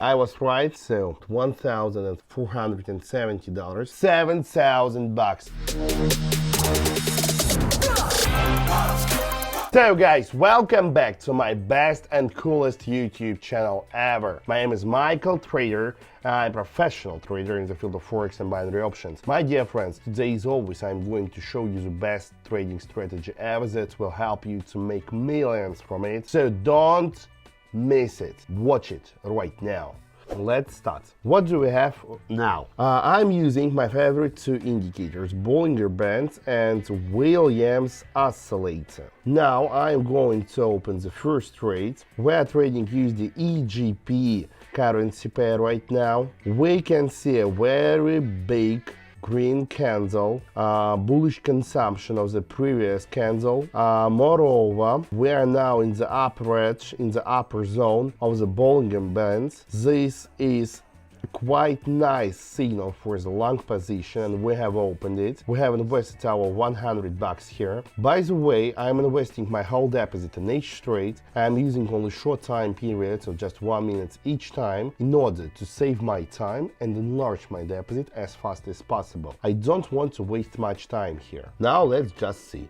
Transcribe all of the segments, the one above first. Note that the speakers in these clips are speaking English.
I was right, so $1,470, 7,000 bucks. So guys, welcome back to my best and coolest YouTube channel ever. My name is Michael Trader. I'm a professional trader in the field of Forex and binary options. My dear friends, today as always I'm going to show you the best trading strategy ever that will help you to make millions from it. So don't miss it. Watch it right now. Let's start. What do we have now? I'm using my favorite two indicators, Bollinger Bands and Williams Oscillator. Now I'm going to open the first trade. We're trading USD EGP currency pair right now. We can see a very big green candle, bullish consumption of the previous candle. Moreover, we are now in the upper edge, in the upper zone of the Bollinger Bands. This is a quite nice signal for the long position, and we have opened it. We have invested our 100 bucks here. By the way, I'm investing my whole deposit in each trade. I'm using only short time periods of just 1 minute each time in order to save my time and enlarge my deposit as fast as possible. I don't want to waste much time here. Now let's just see.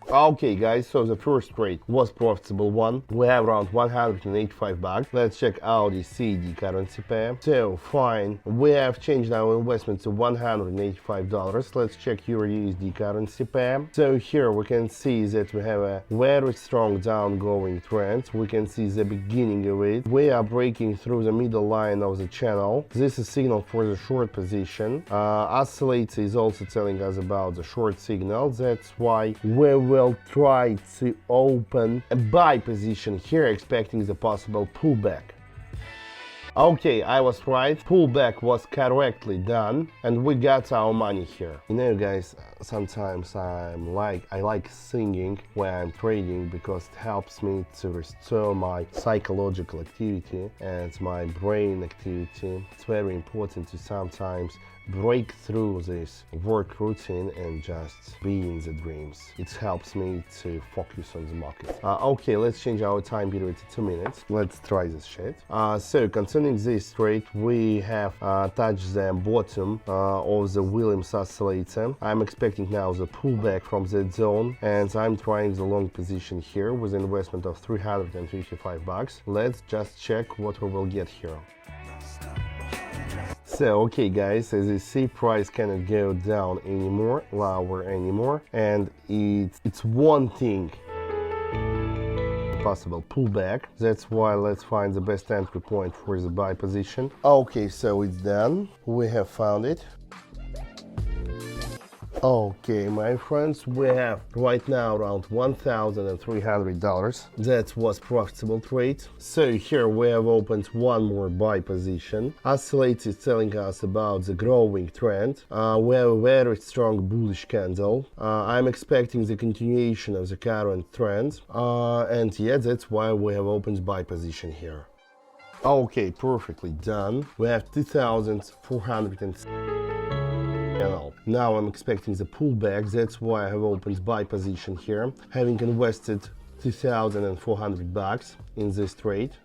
Okay guys, so the first trade was profitable one. We have around 185 bucks. Let's check out the CD currency pair. So fine, we have changed our investment to $185. Let's check Euro USD currency pair. So here we can see that we have a very strong downgoing trend. We can see the beginning of it. We are breaking through the middle line of the channel. This is a signal for the short position. Oscillator is also telling us about the short signal. That's why we will try to open a buy position here, expecting the possible pullback. Okay, I was right. Pullback was correctly done, and we got our money here. You know, guys, sometimes I like singing when I'm trading because it helps me to restore my psychological activity and my brain activity. It's very important to sometimes break through this work routine and just be in the dreams. It helps me to focus on the market. Okay, let's change our time period to 2 minutes. Let's try this shit. So concerning this trade, we have touched the bottom of the Williams Oscillator. I'm expecting now the pullback from that zone, and I'm trying the long position here with an investment of 355 bucks. Let's just check what we will get here. So, okay guys, as you see, price cannot go down anymore, lower anymore, and it's wanting possible pullback. That's why let's find the best entry point for the buy position. Okay, so it's done. We have found it. Okay, my friends, we have right now around $1,300. That was profitable trade. So here we have opened one more buy position. Oscillator is telling us about the growing trend. We have a very strong bullish candle. I'm expecting the continuation of the current trend. And yeah, that's why we have opened buy position here. Okay, perfectly done. We have 2,400. Now I'm expecting the pullback. That's why I have opened buy position here, having invested 2,400 bucks in this trade.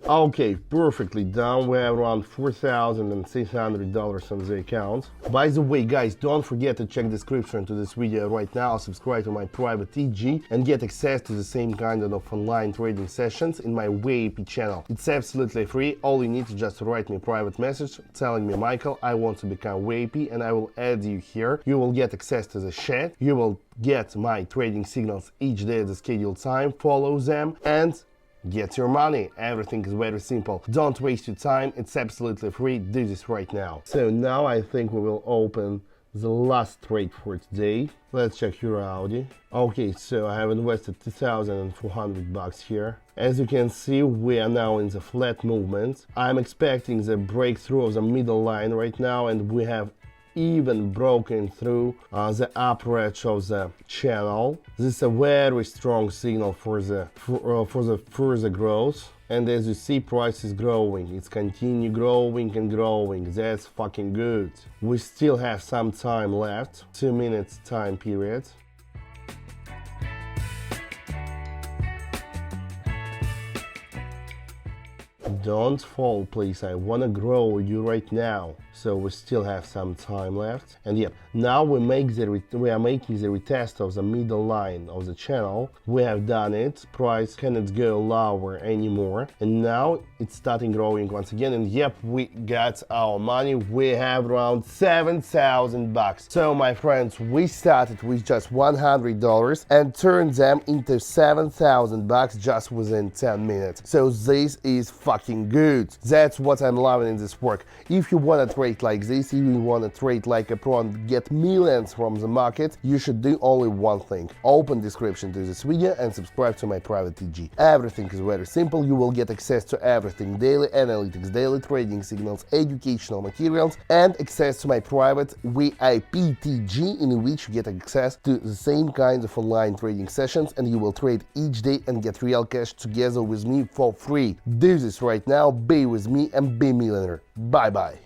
Okay, perfectly done. We have around $4,600 on the account. By the way, guys, don't forget to check the description to this video right now, subscribe to my private EG, and get access to the same kind of online trading sessions in my VIP channel. It's absolutely free. All you need to just write me a private message telling me, Michael, I want to become VIP, and I will add you here. You will get access to the chat. You will get my trading signals each day at the scheduled time. Follow them and get your money. Everything is very simple. Don't waste your time. It's absolutely free. Do this right now. So now I think we will open the last trade for today. Let's check Euro Audi. Okay, so I have invested 2,400 bucks here. As you can see, we are now in the flat movement. I'm expecting the breakthrough of the middle line right now, and we have even broken through the upper edge of the channel. This is a very strong signal for the further growth. And as you see, price is growing. It's continue growing and growing. That's fucking good. We still have some time left. 2 minutes time period. Don't fall, please. I wanna grow with you right now. So we still have some time left. And yeah, now we are making the retest of the middle line of the channel. We have done it. Price cannot go lower anymore. And now it's starting growing once again. And yep, we got our money. We have around $7,000. So my friends, we started with just $100 and turned them into $7,000 just within 10 minutes. So this is fucking good. That's what I'm loving in this work. If you want to trade like this, if you want to trade like a pro and get millions from the market, you should do only one thing. Open description to this video and subscribe to my private TG. Everything is very simple. You will get access to everything: daily analytics, daily trading signals, educational materials, and access to my private VIP TG, in which you get access to the same kinds of online trading sessions, and you will trade each day and get real cash together with me for free. Do this right now, be with me and be millionaire. Bye bye.